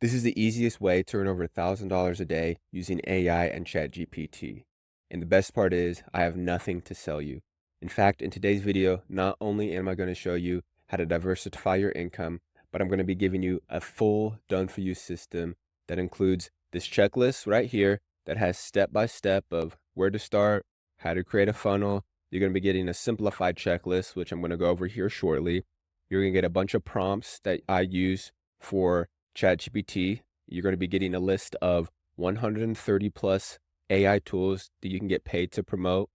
This is the easiest way to earn over $1,000 a day using AI and ChatGPT. And the best part is, I have nothing to sell you. In fact, in today's video, not only am I going to show you how to diversify your income, but I'm going to be giving you a full done-for-you system that includes this checklist right here that has step-by-step of where to start, how to create a funnel. You're going to be getting a simplified checklist, which I'm going to go over here shortly. You're going to get a bunch of prompts that I use for ChatGPT. You're going to be getting a list of 130 plus AI tools that you can get paid to promote.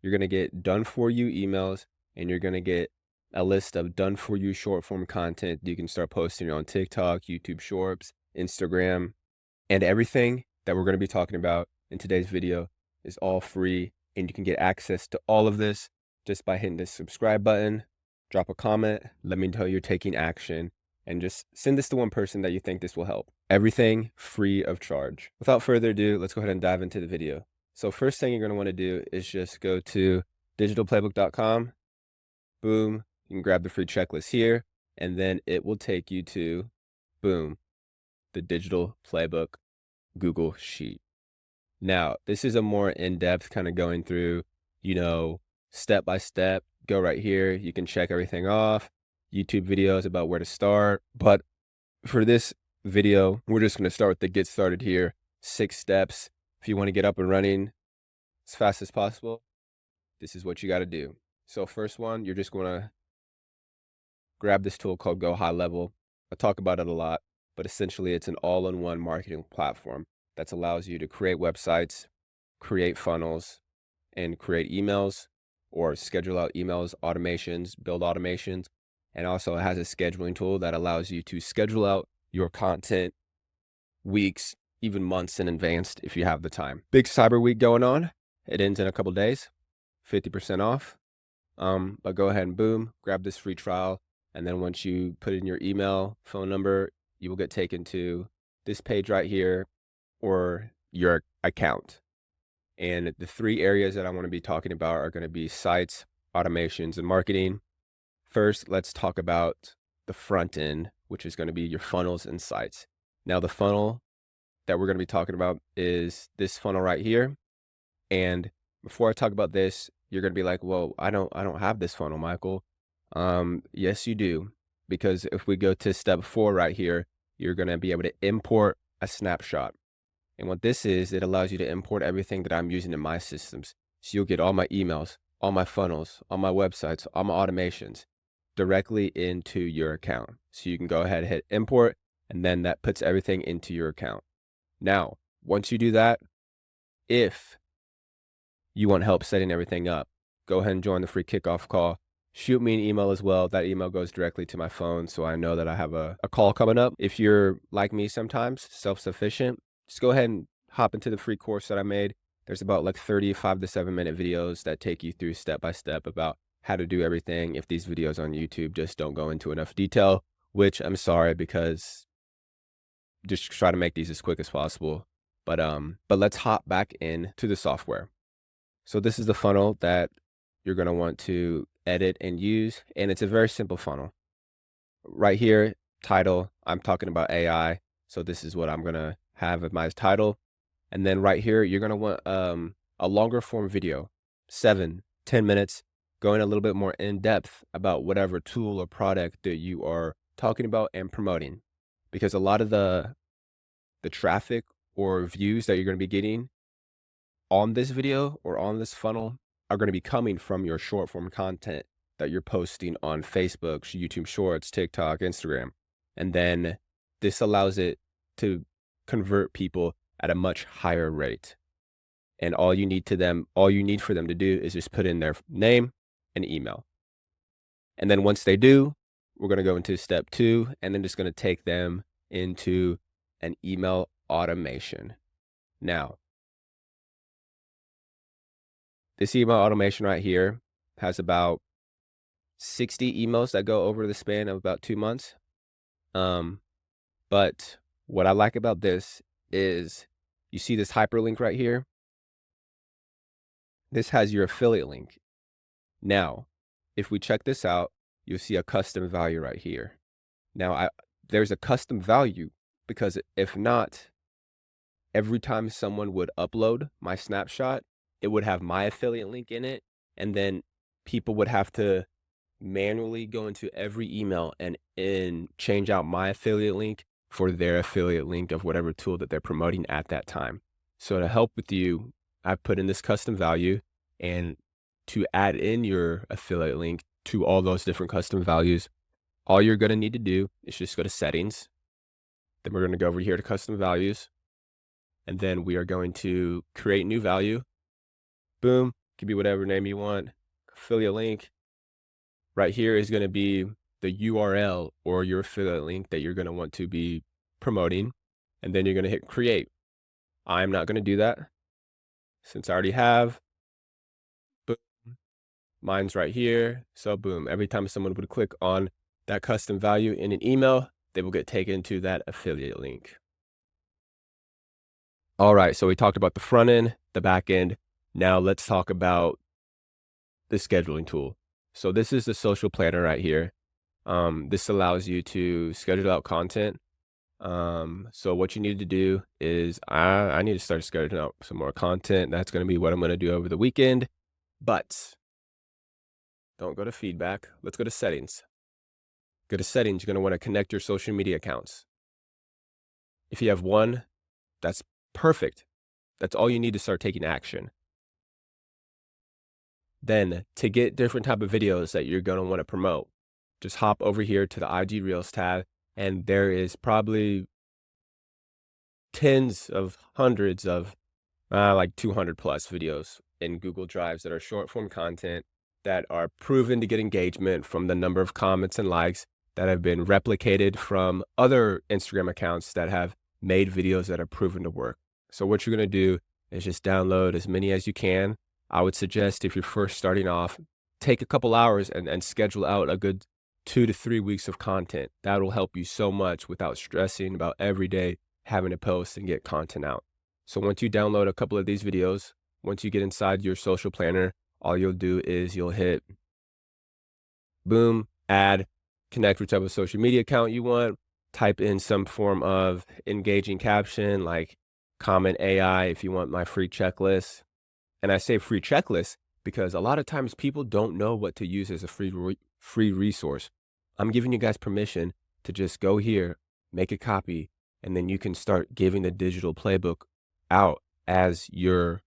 You're going to get done for you emails, and you're going to get a list of done for you short form content that you can start posting on TikTok, YouTube Shorts, Instagram, and everything that we're going to be talking about in today's video is all free. And you can get access to all of this just by hitting this subscribe button, drop a comment, let me know you're taking action, and just send this to one person that you think this will help. Everything free of charge. Without further ado, let's go ahead and dive into the video. So first thing you're going to want to do is just go to digitalplaybook.com. Boom. You can grab the free checklist here, and then it will take you to, boom, the Digital Playbook Google Sheet. Now, this is a more in-depth kind of going through, step by step. Go right here. You can check everything off. YouTube videos about where to start. But for this video, we're just going to start with the get started here. 6 steps. If you want to get up and running as fast as possible, this is what you got to do. So first one, you're just going to grab this tool called Go HighLevel. I talk about it a lot, but essentially it's an all-in-one marketing platform that allows you to create websites, create funnels, and create emails or schedule out emails, automations, build automations. And also it has a scheduling tool that allows you to schedule out your content weeks, even months in advance if you have the time. Big Cyber Week going on. It ends in a couple days, 50% off. But go ahead and boom, grab this free trial. And then once you put in your email, phone number, you will get taken to this page right here or your account. And the 3 areas that I want to be talking about are going to be sites, automations, and marketing. First, let's talk about the front end, which is going to be your funnels and sites. Now, the funnel that we're going to be talking about is this funnel right here. And before I talk about this, you're going to be like, well, I don't have this funnel, Michael. Yes, you do. Because if we go to step 4 right here, you're going to be able to import a snapshot. And what this is, it allows you to import everything that I'm using in my systems. So you'll get all my emails, all my funnels, all my websites, all my automations directly into your account. So you can go ahead and hit import, and then that puts everything into your account. Now, once you do that, if you want help setting everything up, go ahead and join the free kickoff call. Shoot me an email as well. That email goes directly to my phone, so I know that I have a call coming up. If you're like me sometimes, self-sufficient, just go ahead and hop into the free course that I made. There's about like 35 to 7-minute videos that take you through step by step about how to do everything. If these videos on YouTube just don't go into enough detail, which I'm sorry, because just try to make these as quick as possible. But let's hop back into the software. So this is the funnel that you're going to want to edit and use, and it's a very simple funnel. Right here, title, I'm talking about AI, so this is what I'm going to have as my title. And then right here, you're going to want a longer form video, 7-10 minutes, going a little bit more in depth about whatever tool or product that you are talking about and promoting. Because a lot of the traffic or views that you're going to be getting on this video or on this funnel are going to be coming from your short form content that you're posting on Facebook, YouTube Shorts, TikTok, Instagram. And then this allows it to convert people at a much higher rate. And all you need for them to do is just put in their name and email. And then once they do, we're going to go into step 2, and then just going to take them into an email automation. Now, this email automation right here has about 60 emails that go over the span of about 2 months. But what I like about this is you see this hyperlink right here. This has your affiliate link. Now, if we check this out, you'll see a custom value right here. Now, there's a custom value because if not, every time someone would upload my snapshot, it would have my affiliate link in it, and then people would have to manually go into every email and change out my affiliate link for their affiliate link of whatever tool that they're promoting at that time. So to help with you, I've put in this custom value, and to add in your affiliate link to all those different custom values, all you're going to need to do is just go to settings. Then we're going to go over here to custom values, and then we are going to create new value. Boom, could be whatever name you want. Affiliate link. Right here is going to be the URL or your affiliate link that you're going to want to be promoting. And then you're going to hit create. I'm not going to do that since I already have. Boom. Mine's right here. So boom, every time someone would click on that custom value in an email, they will get taken to that affiliate link. All right, so we talked about the front end, the back end. Now let's talk about the scheduling tool. So this is the social planner right here. This allows you to schedule out content. So what you need to do is I need to start scheduling out some more content. That's going to be what I'm going to do over the weekend. But don't go to feedback. Let's go to settings. Go to settings. You're going to want to connect your social media accounts. If you have one, that's perfect. That's all you need to start taking action. Then to get different type of videos that you're going to want to promote, just hop over here to the IG Reels tab, and there is probably tens of hundreds of like 200 plus videos in Google Drives that are short form content that are proven to get engagement from the number of comments and likes that have been replicated from other Instagram accounts that have made videos that are proven to work. So what you're going to do is just download as many as you can. I would suggest if you're first starting off, take a couple hours and schedule out a good 2 to 3 weeks of content. That will help you so much without stressing about every day having to post and get content out. So once you download a couple of these videos, once you get inside your social planner, all you'll do is you'll hit boom, add, connect whichever social media account you want, type in some form of engaging caption like comment AI if you want my free checklist. And I say free checklist because a lot of times people don't know what to use as a free resource. I'm giving you guys permission to just go here, make a copy, and then you can start giving the digital playbook out as your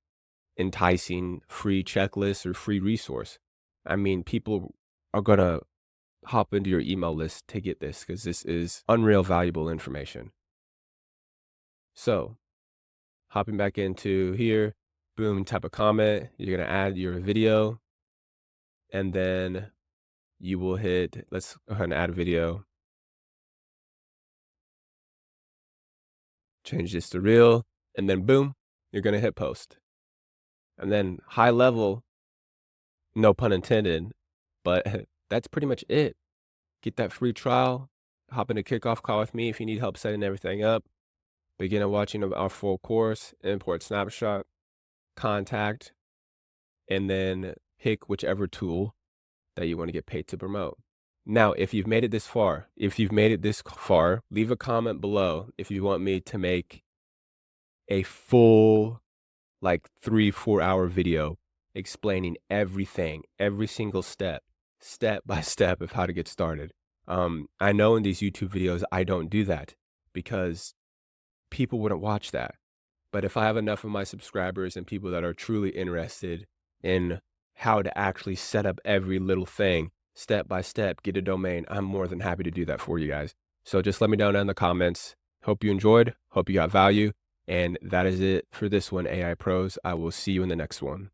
enticing free checklist or free resource. I mean, people are going to hop into your email list to get this because this is unreal valuable information. So hopping back into here, boom, type a comment. You're going to add your video, and then you will hit, let's go ahead and add a video. Change this to reel, and then boom, you're going to hit post. And then HighLevel, no pun intended, but that's pretty much it. Get that free trial, hop in a kickoff call with me if you need help setting everything up. Begin watching our full course, import snapshot, contact, and then pick whichever tool that you want to get paid to promote. Now, if you've made it this far, leave a comment below if you want me to make a full, like 3-4 hour video explaining everything, every single step by step of how to get started. I know in these YouTube videos, I don't do that because people wouldn't watch that. But if I have enough of my subscribers and people that are truly interested in how to actually set up every little thing, step by step, get a domain, I'm more than happy to do that for you guys. So just let me know down in the comments. Hope you enjoyed, hope you got value. And that is it for this one, AI Pros. I will see you in the next one.